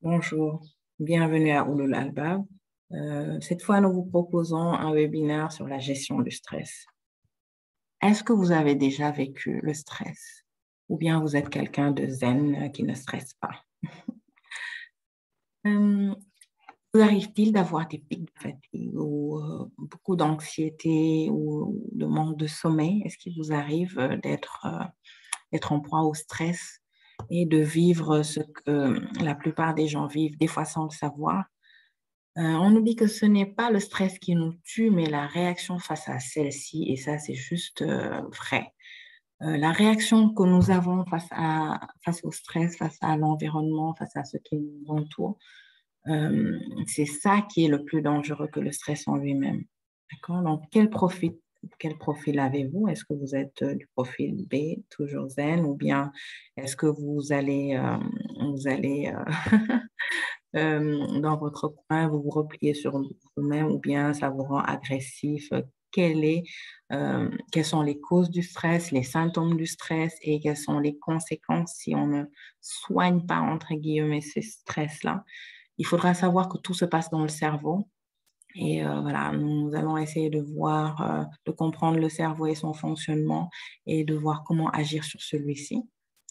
Bonjour, bienvenue à Ouloul Albab. Cette fois, nous vous proposons un webinaire sur la gestion du stress. Est-ce que vous avez déjà vécu le stress? Ou bien vous êtes quelqu'un de zen qui ne stresse pas? Vous arrive-t-il d'avoir des pics de fatigue ou beaucoup d'anxiété ou de manque de sommeil? Est-ce qu'il vous arrive d'être en proie au stress et de vivre ce que la plupart des gens vivent, des fois sans le savoir? On nous dit que ce n'est pas le stress qui nous tue, mais la réaction face à celle-ci, et ça, c'est juste vrai. La réaction que nous avons face au stress, face à l'environnement, face à ce qui nous entoure, c'est ça qui est le plus dangereux que le stress en lui-même. D'accord? Donc, quel profil avez-vous? Est-ce que vous êtes du profil B, toujours zen, ou bien est-ce que vous allez dans votre coin, vous vous repliez sur vous-même, ou bien ça vous rend agressif? Quelles sont les causes du stress, les symptômes du stress et quelles sont les conséquences si on ne soigne pas, entre guillemets, ce stress-là? Il faudra savoir que tout se passe dans le cerveau. Et voilà, nous allons essayer de comprendre le cerveau et son fonctionnement et de voir comment agir sur celui-ci.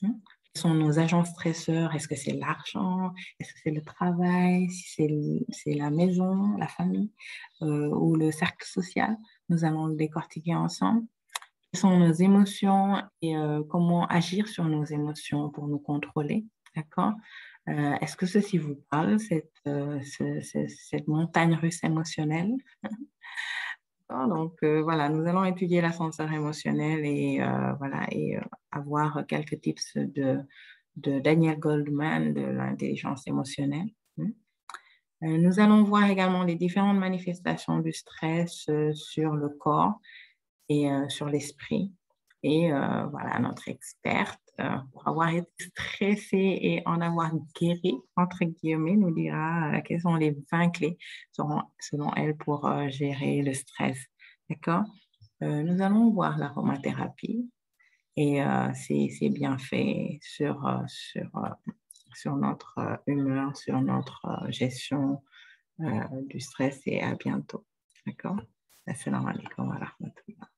Hein. Quels sont nos agents stresseurs? Est-ce que c'est l'argent? Est-ce que c'est le travail? Si c'est la maison, la famille ou le cercle social? Nous allons le décortiquer ensemble. Quelles sont nos émotions et comment agir sur nos émotions pour nous contrôler? D'accord? Est-ce que ceci vous parle, cette montagne russe émotionnelle? Donc, voilà, nous allons étudier l'ascenseur émotionnel et, voilà, et avoir quelques tips de Daniel Goldman de l'intelligence émotionnelle. Nous allons voir également les différentes manifestations du stress sur le corps et sur l'esprit. Et voilà, notre experte, pour avoir été stressée et en avoir guéri, entre guillemets, nous dira quelles sont les 20 clés selon elle pour gérer le stress. D'accord? Nous allons voir l'aromathérapie et ses bienfaits sur notre humeur, sur notre gestion du stress et à bientôt. D'accord? Assalamu alaikum wa rahmatullah.